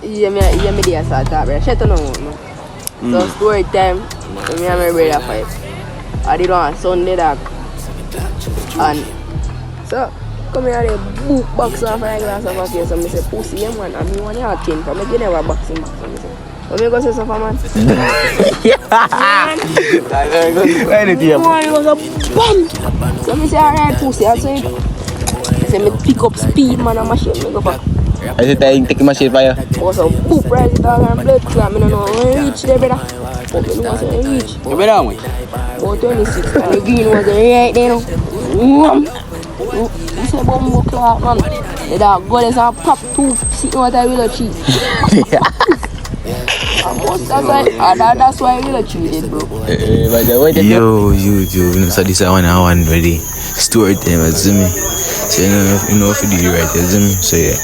Yeah, me there start talk, brother. Shut up now. So story time, me and my brother fight. I did on Sunday dog. And so come here the book box off a glass of a face and me say pussy yeah man and me want your chin for me you never boxing back so me say. But me go say something man. Man was a bum. So me say alright pussy I say me pick up speed man and machine me go back. I said I take machine for you. Was a boop right it all and blood clot me no know when reach there brother. But me know say reach. You better how much? About 26 and the green was right there now. You say bumbo clock man. The dog go there and pop two sitting what I will achieve. That's why I will achieve it bro. Yo, you know, so this is one ready. Story time, you me. So you know if you do it right, you me. So yeah.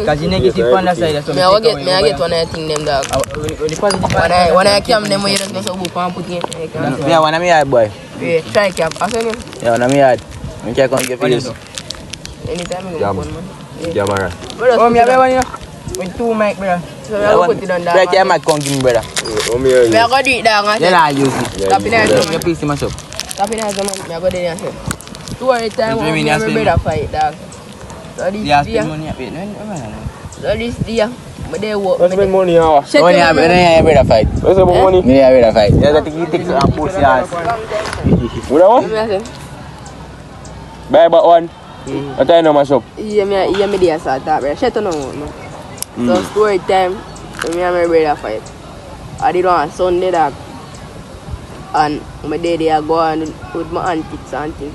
Because you negative on that side, that's what I get one of the thing them dog. When I cam them way just go so book and put in. Yeah, one of me yard boy. Yeah, try cap. I say Yeah, one of me yard. Me check on your face. anytime I go man. Jamara. Oh, me have one here. With two mic, brother. So I go put it on that. Break your mic, come give me, brother. Me I go do it dog. Yeah, I use it. Tap in there. Your piece mash up. Tap in there man. Me I go there and say. 2 hour time me and my brother fight dog. So this day. So this day. But they work. Let's spend money hour. When you brother fight. Let's spend money. Me and brother fight. Yeah, that you take and push your ass. What that one? Buy back one. I tell you no mash up. Yeah, me there start talk, brother. Shut up now. So story time, me and my brother fight. I did on Sunday dog. And my day I go on with my antics and things.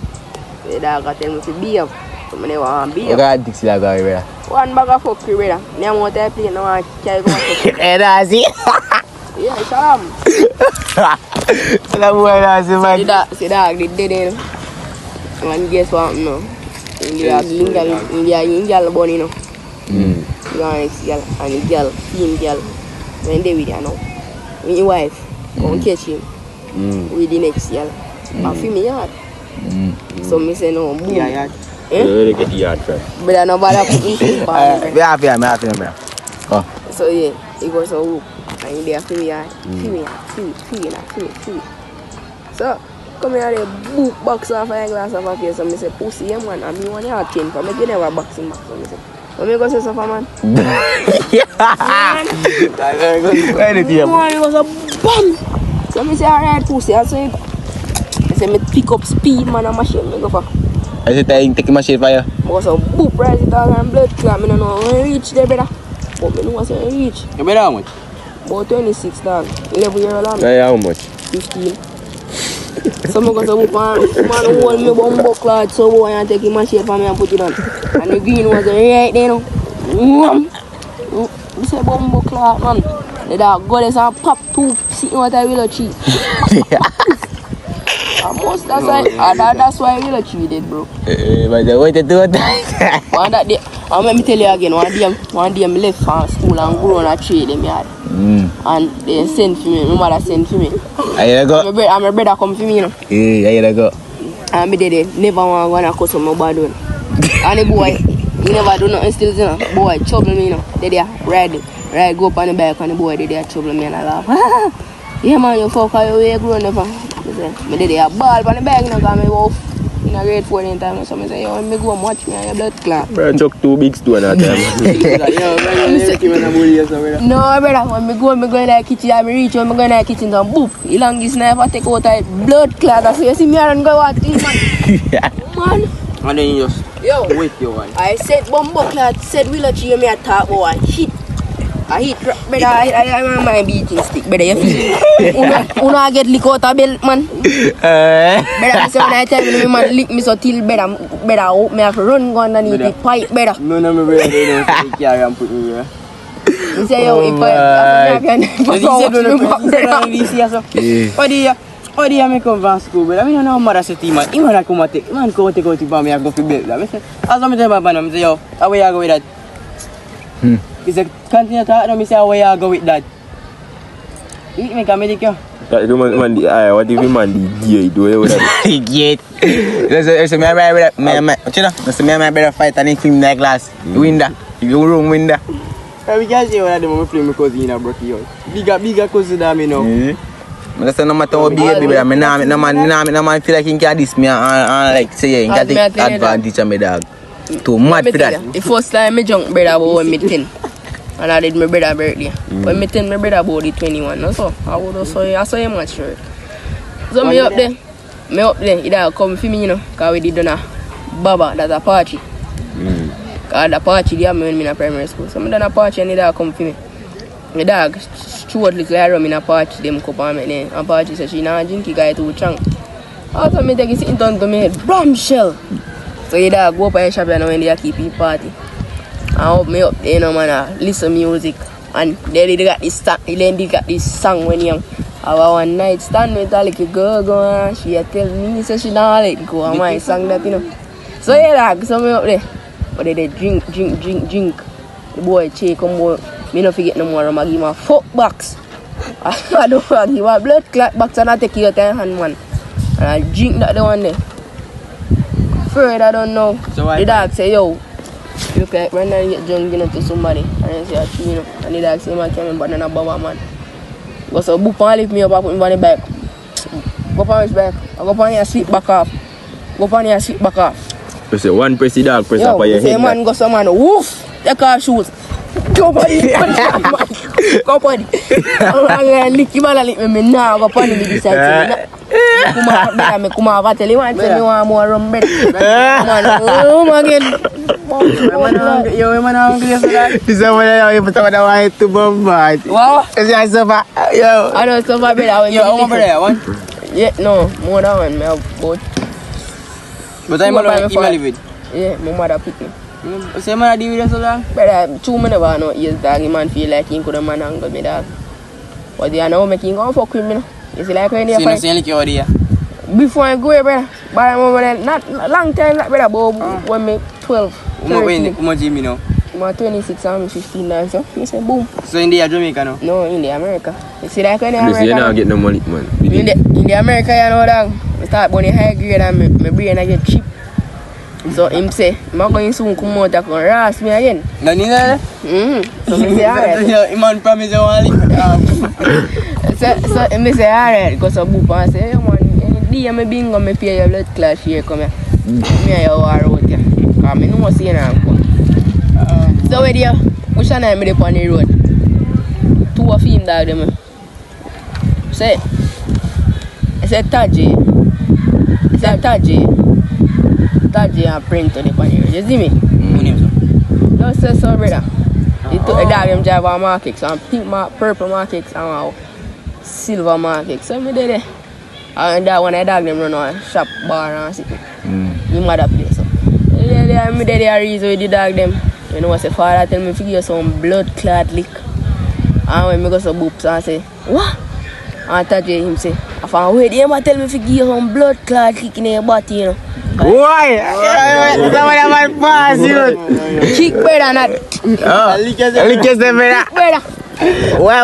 The dog tell me to be up. So I never want to be up. What antics you got, brother? One bag of fuck you, brother. I want to play now and carry go fuck. Eh, that's it. Yeah, shalom. That boy, that's it, man. See dog, the dead end. And guess what no? India born you know. Nice girl and the girl, team girl. When they with you now. When your wife come catch him with the next girl. And feel me yard. So me say no boom. Yeah, yard. You get the yard first. But I know bother put me in Me happy, man. Oh. So yeah, it goes so hook. And they feel me yard. Feel me. So come here the book box off a glass of a face and me say pussy yeah man and me want your chin for me you never boxing back so me say. When me go say something man. Man was a bum. So me say alright pussy I say me pick up speed man and machine me go for. I said I take machine for you. Was a boop right it all and blood clot me no know when reach there brother. But me know say reach. You better how much? About 26 dog. 11 year old. How much? 15. So I go to book man hold me bumbo clot so boy and take him and shade for me and put it on. And the green was right there now. I say bumbo clot man. The dog go there and pop two sitting what I will achieve. That's why I will achieve it bro. But the way to do it. One that day, and let me tell you again, one day I left from school and go on a trade them yard. And they sent for me, my mother sent for me. Here you go. And my brother come for me, you know. Yeah, here you go. And me did never want to cuss on my bad one. And the boy, he never do nothing still, you know. Boy, trouble me, you know. They there, ride, go up on the bike and the boy, they there trouble me and I laugh. Yeah man, you fuck how you way grown up. Me did a ball on the bike, you know, because me off. In a grade 4 in time, so I say, yo, when me go and watch me and your blood clot. Bro, chuck 2 big stone at time. No, brother, when me go in the kitchen, I reach when me go in the kitchen, and boop, the longest knife I take out a blood clot. So you see me and go watch this, man. And then you just wait your one. I said, bumbo clot, said, will you me a talk about I hit, brother, I my beating stick, brother, you feel Una get lick out a belt, man. Brother, so when I tell you, man, lick me so till better, hope me have to run go underneath the pipe, brother. No, my brother, they don't take care and put me there. You say, yo, if I What do you make come from school? But I don't know mother said to man, you man come take, man come take out the bomb, I go to bed. I say, as I'm tell my man, say, yo, how you go with that? He said, continue to talk, I say, how you go with that? You make a medic, yo. That the man what if the man the gay do you that? Get. Let's say me my brother fight and he film that glass. Win that. You room win that. We can see one of them play my cousin in a broken house. Bigger cousin than me now. But that's no matter how big baby, no man feel like he can diss me and like say he can take advantage of me dog. Too mad for that. The first time I jump brother about when me 10. And I did my brother birthday. When me 10, my brother about the 21. No, so I saw him much sure. So me up there, he da come for me, you know, because we did done a baba, that's a party. Because the party they have me when I'm in a primary school. So I done a party and he da come for me. My dog short little arrow in a party, them come on me then. And party said she nah drink, he got too strong. After me take it sitting down to me, bombshell. So he da go up a shop and when they keep the party. I hope me up there, you know, man, listen music. And then they got this song when young. I have one night stand with a little girl, she tell me, so she not let go. And I sang that, you know. So yeah, dog, so me up there. But they drink. The boy check come more. Me no forget no more. I give him a fuck box. I don't give him a blood clot box and I take your hand, man. And I drink that the one there. Further, I don't know. So the dog say, yo, look like when I get drunk, you know, to somebody. And I say, you know. And the dog say, man, can't remember none about man. Go so book and lift me up and put me on the back. Go up on his back. I go up on here and sleep back off. Go up on here and sleep back off. You say one press the dog, press up on your head. Man go some man, woof, take off shoes. Go on it. Go on it. I'm lick him and lick me now. Go on it this side. Come on, tell you one, tell me one more rum bread. Come on, again. Yo, man, hungry for that. This is what I want to bombard. Wow. Is that so far? Yo. I don't suffer better. Yo, I want there, one. Yeah, no, more than one. I have both. But I'm not live with. Yeah, my mother picked me. So your mother deal with you so long? But 2 minutes ago, no, yes, dog, the man feel like he could have man angle me, dog. But they are now making go fuck with me, no. You see, like when you fight. So you like your idea? Before I go, brother, but I'm over there, not long time, like, brother, but when me 12, 13. How much you know? I'm 26, I'm 15 now, so you say boom. So in the Jamaica now? No, in the America. You see, like when the America. You not get no money, man. In the America, you know, dog, I start burning high grade and my brain I get cheap. So him say, I'm going soon come out and harass me again. No need that? So me say, alright. So man promise you want to So him say, alright, go so boop and say, hey man, any day I bingo, me pay your blood class here, come here. Me and you war out here. Because I know see you now. So where you, which one I'm on the road? 2 of him dog them. Say, I said Taji. I said Taji and print to the panel. You see me? Don't say so, brother. He took a dog them drive on markets and pink purple markets and silver markets. So me did it. And that one I dog them run on shop bar and sit. Me mother place. So yeah, me did the reason with the dog them. You know what say father tell me to give you some blood clot lick. And when me go so boops and say, what? And Taji him say, I found wait, they might tell me to give you some blood clot lick in your body, you know. Why? Somebody might pass you. Kick better not. Lick yourself better. Kick better. Why?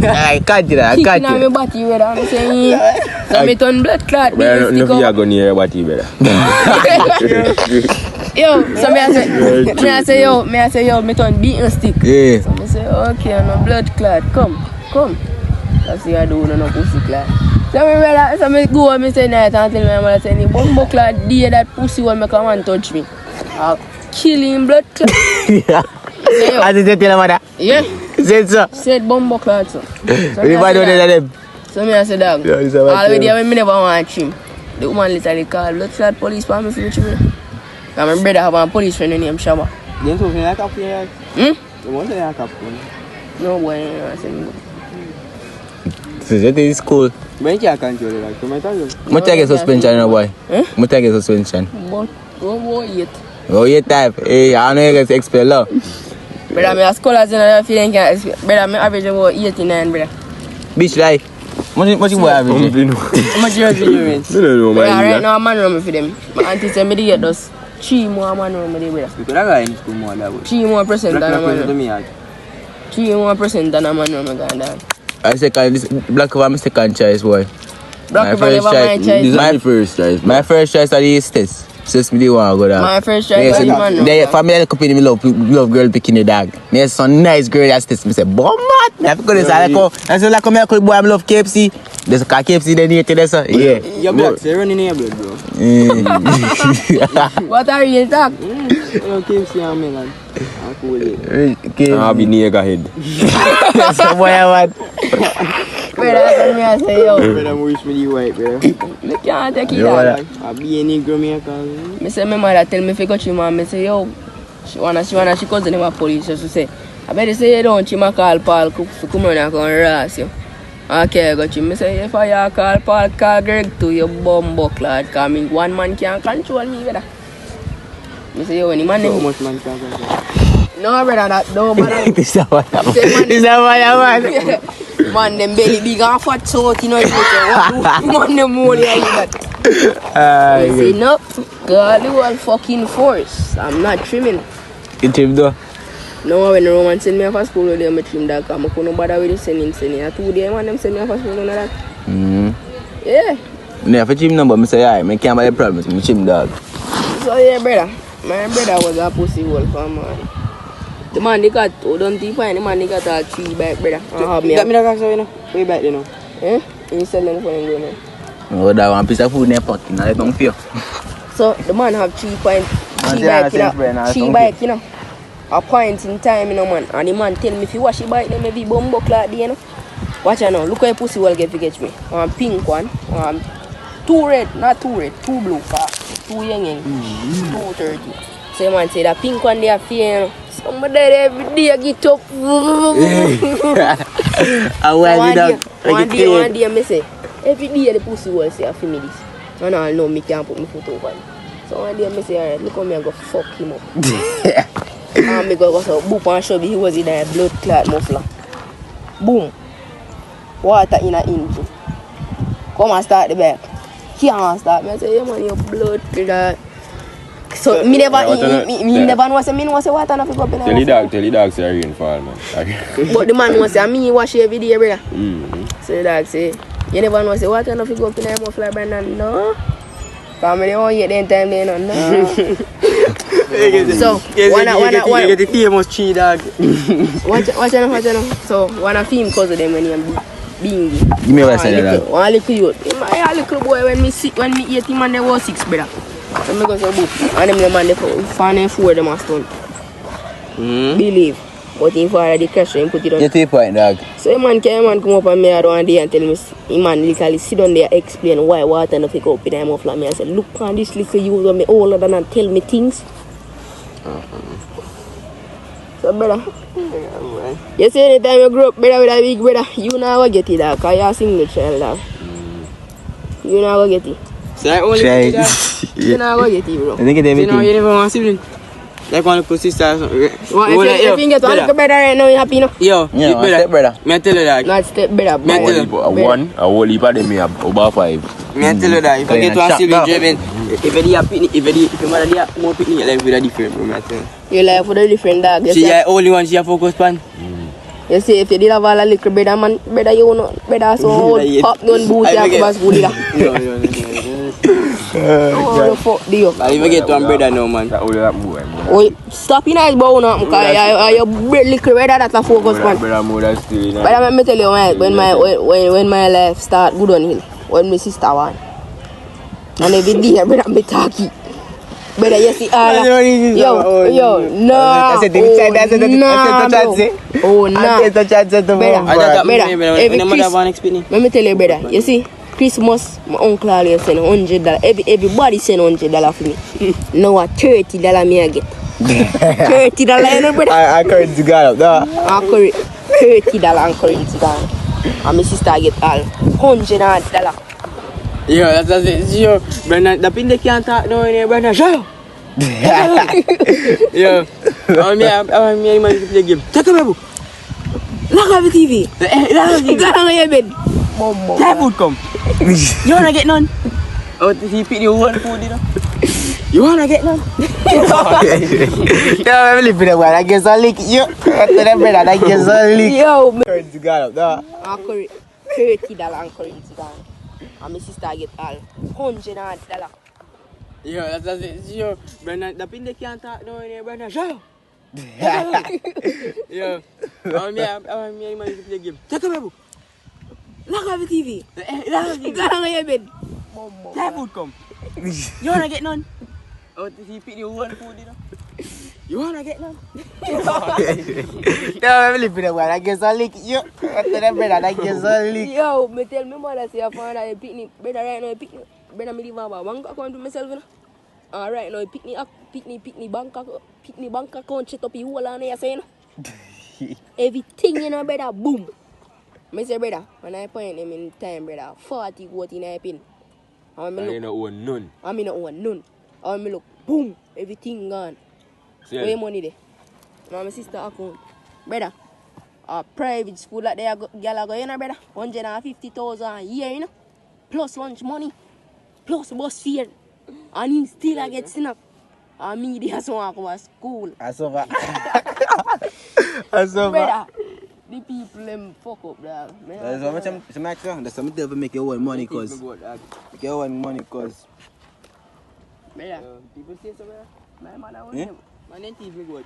I can't do that. I can't Kicking on do my body better. I'm saying, so me turn blood clot. But no fear go near your body better. Yo, so me I say, yo, me turn beating stick. Yeah. So me say, okay, no blood clot, come. That's what I do, no pussy clot. So me go and me say night and tell my mother say, the bumbo clot day that pussy will make a man touch me. I'll kill him blood clot. Yeah. As you say tell your mother? Yeah. Said so? Said bumbo clot so. Everybody know that them? So me I say, dog, Yeah, this is what I already tell when me never want to trim. The woman literally call blood clot police for me for me trim. And my brother have a police friend named Shabba. You don't like a player? You want to like a player? No boy, I say me. So that is school. When you can't control it, like, come tell you. Much I get suspension, no boy. Much I get suspension. But go eat. Oh, you type. Hey, I know you get expelled. Brother, I'm a scholar, so I feel like I brother, I'm average about 89, brother. Bitch, like. Much you boy average? How much years do you mean? I don't know, Yeah, man. right now I'm man room for them. My auntie said me to get those 3 more man room with them, brother. Because I got in school more than that. 3 more percent than a man to room. me, 3 more percent than a man room, my god. I second this black cover my second choice, boy. Black My River never first my choice- choice. This is my first choice. My first choice are the test. Since me the one go dog. My first choice Yes, was the man. no. they family and company me love girl picking the dog. There's some nice girl that's test me say, "Bomb man." I forgot this. I like I say like come here, boy. I love KFC. There's a KFC then here today, sir. Yeah. Your blood, say running in your blood, bro. What are you talking? You keep seeing me, lad. I'm cool with it. I'll be nigga head. So boy, man. Brother, tell me I say, yo, Brother, I wish me the white, bro. me can't take it Yo, out. what? I be a Negro, me a call. Me say my mother tell me if you go to man, me say, yo, she cousin in my police, so she say, I better say you don't, she ma call Paul, to come around and come harass you. Okay, I got you. Me say, if I call Paul, call Greg too, you bumbo clad, because me one man can't control me, brother. Me say, yo, when the man So them... much man can control. No, brother, that no, man. This is what I Say, man, This is what I want. Man, them belly big and fat so you know you say, what man them more like that. I say, no, God, you all fucking force. I'm not trimming. You trim though. No, when the Roman send me off to school, they trim that. I couldn't bother with the sending. I 2 days, man, them send me off to school, none of that. Yeah. Me have a trim number, me say, alright, me can't buy the promise, me trim dog. So, yeah, brother. My brother was a pussy wolf, man. The man, they got, don't think fine, the man, they got a 3 bike, brother. Got me the car, so you know. Way back, you know. Eh? You sell them for them, go now. Oh, that one piece of food in your pocket, now I don't feel. So the man have 3 points, Man, 3 they are bike, you the same friend, know, I 3 don't bike, you know. A point in time, you know, man. And the man tell me if you wash your bike, then maybe bumbo clad, you know. Watch out now, look how your pussy will get to catch me. One pink one, 2 red, not 2 red, 2 blue, 2 young, 230. So the man say that pink one they are fair, you know. Somebody every day get up. One day, me say, every day the pussy will say, I feel me this. And I know me can't put my foot over it. So one day I say, alright, look how me I go fuck him up. And me go so boop and show me he was in a blood clot muffler. Boom. Water in a engine. Come and start the back. Can't start. Me I say, yeah man, your blood clot. So me never know say me know say water not fi go up in Tell the dog say rainfall, man. But the man know say me wash every day, brother. So the dog say, you never know say water not fi go up in a muffler, Brandon. No. Family don't get them time they no. So wanna get the famous tree dog. watch out. So wanna film cause of them when you being Give me a say that. One little youth. My little boy when me 18 man they was 6 brother. So me go say boop. And them the man they fan and 4 them a stunt. Believe. But in for the crash and put it on. You 3 point dog. So man come up and me around there and tell me, man literally sit down there explain why water no fit go up in the muffler. Me I say, look on this little youth on me older than and tell me things. So brother, you see anytime you grow up brother with a big brother, you never get it dog, cause you're a single child dog. You never get it. So I only Try. dog. You never get it bro. I think it's You know, you everything. never want sibling. Like one little sister or something. If you get one little brother right now, you happy no? Yo, Yeah, one step brother. Me I tell you that. Not step brother. Me tell you. A whole heap of them, me have over 5. Me I tell you that. If I Going get to one shop sibling now. driven, if your mother they are more picnic, life with a different, bro. Me I tell you. You like for the different dog. You She see, the only one she a focus on. you see if you did have all a little brother man, brother you know, brother so old, Yeah. pop gun boots I you forget. have to school there. Yo. Oh the fuck do you? I even get one brother now, man. That all that boy, man. Oh, stop in his bow now, because your little brother that's a focus man. Brother more than still, you know. But let me tell you when my life start good on hill, when my sister won. And every day brother me talking. Brother you see all yo, nah. That's it. Oh nah. Brother, every When mother want explain. let me tell you, brother. You see, Christmas, my uncle always send $100. Everybody send $100 for me. Now $30 me I get. $30, you know, brother. I currently got up there. $30 and currency gone. And my sister get all $100. Yo, that's it. Yo, Brandon, the pin they can't talk now in here, Brandon. Shut up. Yo, me and man play game. Take a baby. Look at the TV. Look at your bed. That food come. You wanna get none? Oh, he pick the one food, you know. You wanna get none? Yeah, I'm living the world. I guess I'll lick you. What's the brother? I guess I'll lick. Yo, me. Currency got up, though. $30 and currency gone. And my sister get all $100. Yo, that's it. Yo, Brendan, the pin they can't talk no in here, Brendan. Shut up. Yo, I'm here, man, to play game. Take a baby. Lock off the TV. Go down on your bed. Time food come. You wanna get none? Oh, he pick the one food, you know. You wanna get none? Yeah, I'm living the world. I guess I'll lick you. What's the brother? I guess I'll lick. Yo, me tell me mother say I found out a picnic. Better right now, picnic. Better me leave about bank account to myself, you know. Right now, picnic bank account set up you whole on there, say, you know. Everything, you know, brother, boom. Me say, brother, when I point him in time, brother, 40 goat in a pin. And when me You look, don't own none. I mean, not own none. And when me look, boom, everything gone. Where See, money there? Now my sister account. Brother, a private school that they are girl go, you know, brother, 150,000 a year, you know. Plus lunch money, plus bus fare. And him still a get snack. And me there so I go to school. I suffer. I suffer. Brother, the people them fuck up there. That's how much I'm actually. That's something to make your own money, cause make your own money, cause. Brother, People say so, brother. my mother want Eh? them. Man, then teeth me good.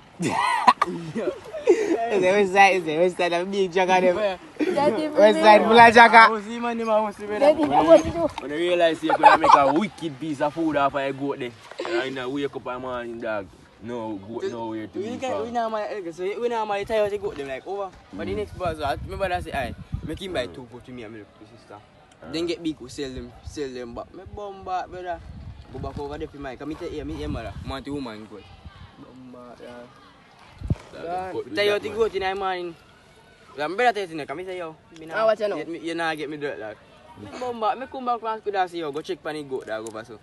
West side, I'm big jack of them. That is West side, full of I jack. will see man, I will see That brother. is what to do. when I realize you could make a wicked piece of food off a goat there. And I wake up in the morning, dog. No goat, nowhere to We be can, we found. now my, so we now my tire to go them like over. But the next bus, I remember that say, I make him buy 2 goat to me and my sister. Then get big, sell them back. Me bomb back, brother. Go back over there for mine. Come here, me mother. Man to woman good. Bomb back, tell you to go to the morning. I'm better tell you, come here, yo. Ah, what you know? You not get me dirt, like. Me bomb back, me come back from school and say, yo, go check pan the goat, dog, over so.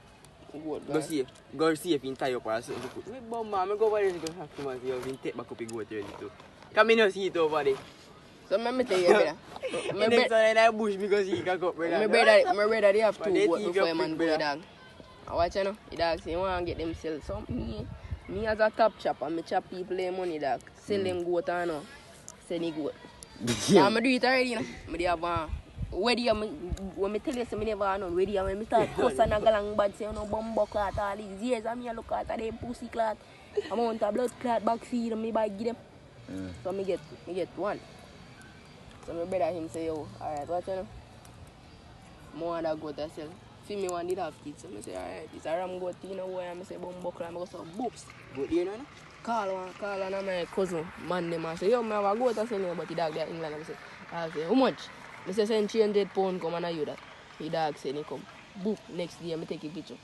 Go see if you tie up or something to put. Me bomb back, me go over there and go have to man, yo, you take back up the goat ready too. Come in and see it over there. So let me tell you, brother. My next one in that bush because he can go, brother. My brother, they have But 2 they goat think before you're a man quick, go brother. dog. I watch you know, the dog say, you want to get them sell something. Me as a top chopper, me chop people their money, dog. Sell them goat and no. Sell the goat. Yeah, I do it already, you know. I do have where do you, when I tell you, I never know, where do you, when I start cussing and galang bad, say, you know, bumbo clot all these years, and me look at them pussy clot. Amount of blood clot back feed, and me buy give them. So I get one. So my brother him say, yo, alright, watch you know. More than goat I sell. See me one did have kids, so I say, alright, it's a ram goat, you know, where I say, bumbo clot, I go so boops. Goat, you know? Call one of my cousin, man them, I say, yo, I have a goat I sell you, but the dog there in England, I say, how much? I say, send 300 pounds come and I you that. The dog say, he come. Boop, next day, I take a picture.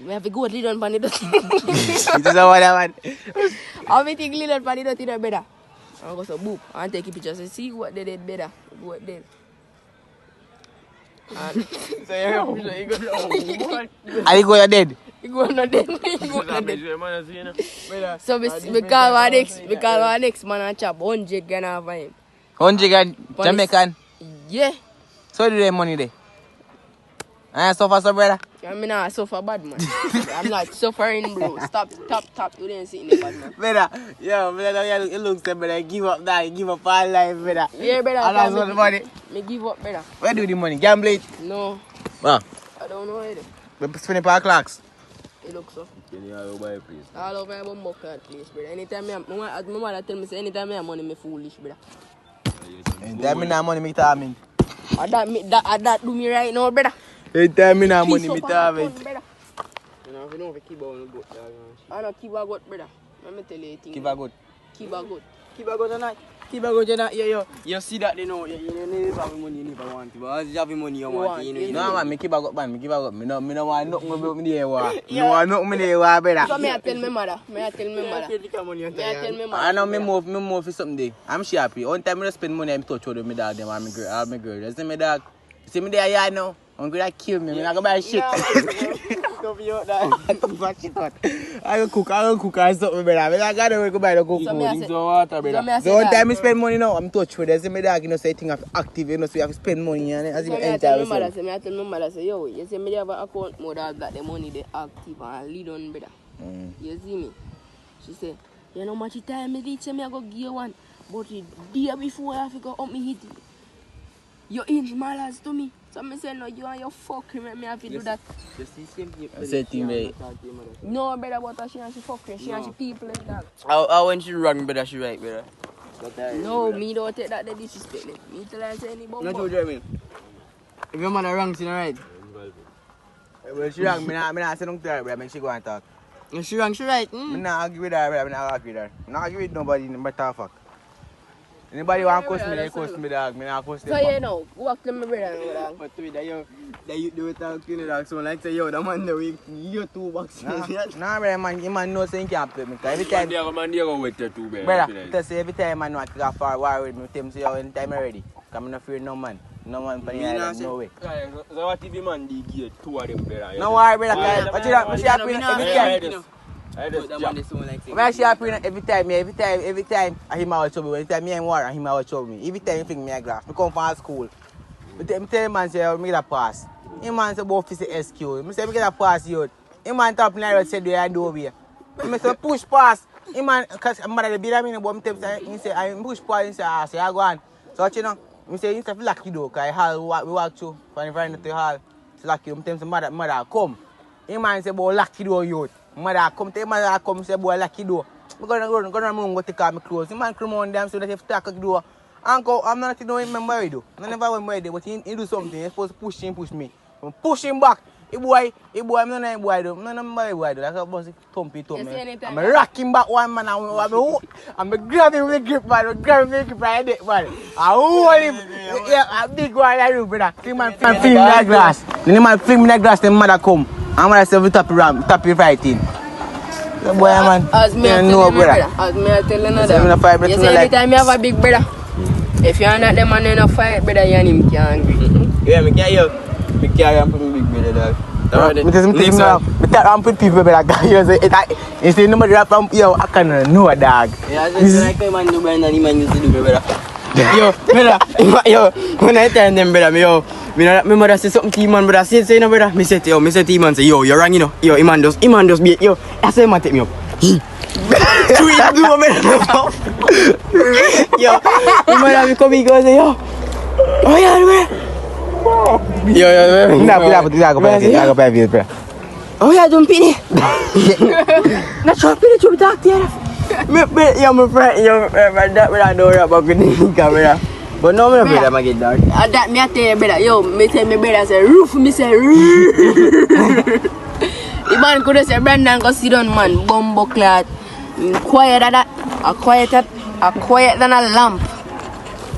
I have a goat lead on pan the dirty. This is what I want. I have a thing lead on pan the dirty, better. I go so boop, I take a picture, say, see what they did better. Goat dead. And So you go to And you go, you're dead. he go not dead. He go not dead. brother. So we call our next man and chop 100 grand off of him. 100 grand, Jamaican. Yeah. So do they money there? I suffer so, brother. I mean, I suffer bad, man. I'm not suffering, bro. Stop. You didn't see the bad, man. Brother, yo, brother, you look so, brother. Give up that, give up all life, brother. Yeah, brother. And that's what the money. Me give up, brother. Where do the money? Gamble it. No, Wow. I don't know it. We spend it per clocks. It looks so. Can you have a buy, please? All over my bumbo card place, brother. Anytime my mother tell me, say, anytime I have money, me foolish, brother. And that mean that money me timing. That do me right now, brother. Anytime me that money me Piece up on timing. the phone, brother. You know, if you keep on the goat, dog. I know keep a goat, brother. Let me tell you a thing. Keep a good. Keep a goat. Keep a go tonight. Keep a go tonight. Yeah. You see that they know. You never have money, you never want it. But as you have money, you want it. You know. No man, me keep a good man, me keep a good. Me no want nothing about me there, wa. Me no want nothing me there, wa, brother. So I tell my mother. I know me move for something there. I'm happy. One time I spend money, I'm touch with me dog, them and my girl. You see me dog? You see me there, yeah, now. I'm gonna kill me. I'm not gonna buy shit. stuff you out there. I go cook and something, brother. I gotta go buy the cook. So me I Drink say- some water, brother. So me I say So one that- time I spend money now, I'm touch with it. My dog, you know, say thing have active, you know, so you have to spend money and as So you me I enter tell my yourself. mother, say, yo, you see me have an account mode that got the money they active and lead on better. You see me? She say, you know much time me reach me I go give you one. But the day before I have to go up me hit it. You inch malas to me. So me say no, you and your fucking me have to do that. Just the same thing. I said thing, right? No better about her, she and she fucking, she and she people and that. How when she wrong, brother, she right, brother. No, me don't take that the disrespect. Me tell her say any Not bumbo. true, Jeremy. If your mother wrong, she not right. Well, she rang me, I say don't tell her, brother, make she go and talk. If she wrong, she right. I not argue with her, brother, I not argue with her. I not argue with nobody, no matter fuck. Anybody want to cuss me, they cuss me, dog. I not cuss So them. you know, go back to my brother and go down. But to that, yo, that you do it out, you know, so like say, yo, the man, the week, you 2 bucks. Nah, brother, man knows saying can't play me. 'Cause every time, Man, they go wait there too, brother, tell say every time man want to go for a war with me, tell me say, yo, anytime I'm ready. 'Cause I'm not afraid no man. No man for the island, no way. So what if the man did get 2 of them, brother? No worry, brother, 'cause what you know, she happy every time. I just That jump. man is so like When I see happy every time, I hear my watch trouble. Every time me in war, I hear my watch trouble me. Every time you think me a glass, I come from school. I tell the man say, I get a pass. The man say, both is SQ. I say, I get a pass, you. The man top in the road said, I do over here. I say, push pass. The man, because I'm mad at the beat, I mean, but he say, I push pass, he say, I say, I go on. So what you know, I say, you have to lucky though, because we walk through from the front to the hall. It's lucky, I tell him, mother, come. The man say, boy, lucky though, youth. Mother come say boy lucky door. I'm gonna run go take off my clothes. The man come on them so that he have to take the door. Uncle, I'm not know him remember do. I never went married, but he do something. He's supposed to push me. Push him back. The boy, I'm not a boy do. I'm not a boy do. That's how boss thumpy. I'm rock him back one man. I'm grab him with the grip, man. Grab him with the grip right there, man. I hold him. Yeah, a big one like you, brother. The man film that glass. The man film that glass, the mother come. I'm gonna say we tap it right in. The boy, man. As me I tell you, brother. As me I tell you, You say me no fight, brother, you me say like- anytime you have a big brother, if you're not the man in a fight, brother, you and him can't agree. Yeah, me carry and put me big brother, dog. I'm put people like you say nobody rap from yo, I can't know a dog. Yeah, just like the man do brother, and the man used to do, brother. Yo, brother, yo, when I tell them, brother, me mother say something to him, man, brother. Say no, brother. Me say to him, man, say, yo, you're wrong, you know. Yo, Iman just be, yo. I say, man, take me up. Tweet, do me. Yo, Iman, me come here, go say, yo. Oh, yeah, man. Yo. Nah, put it, bro. Oh, yeah, don't pity. Not sure, pity, talk to you. My friend, I don't rap about the camera. But no, my brother, I get dark. That me I tell you, brother. Yo, me tell my brother say roof. Me say roof. The man could have said Brandon go sit down, man. Bumbo clad, quiet than that. Quiet than a lamp.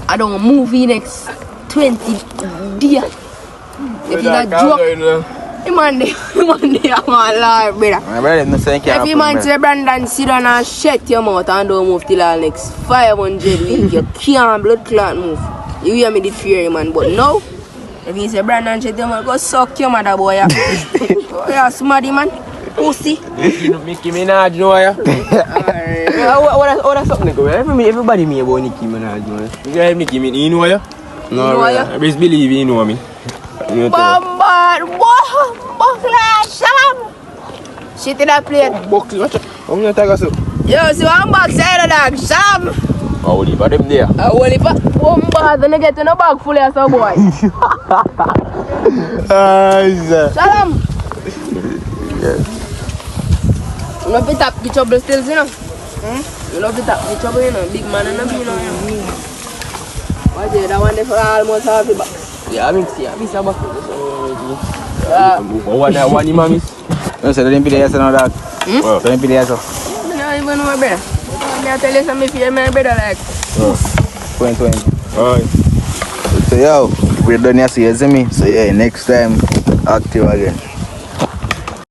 I don't move in next 20 days. If you not joke, the man there, I'm alive, brother. My brother, no saying If you man say Brandon sit down and shut your mouth and don't move till the next 500 weeks, you can't blood clot move. You hear me the fear, man. But now, if you say Brandon shut your mouth, go suck your mother, boy. Yeah, smarty man. Pussy. Nicki Minaj, know ya? What something go? Everybody me about Nicki Minaj, man. You guys Nicki Minaj, you know ya? No, brother. I best believe you know me. You know Bombard, Buckler, Shalom. Shit in that plate. Box, watch out. I'm not talking so. Yo, see one box side of dog, Shalom. I will leave them there. Well, if bombard, then you get in a bag full of some boy. Shalom. You love it up the trouble still, you know? You love it up the trouble, you know? Big man and a you know? Watch it, that one there for almost half the box. Yeah, I mean, see, I miss a bucket. One him miss. No, so don't be there, so no dog. Don't be there, so. I don't even know my brother. I tell you something, if you're my brother, like. 20. Alright. So yo, we're done here, so you see me. So yeah, next time, active again.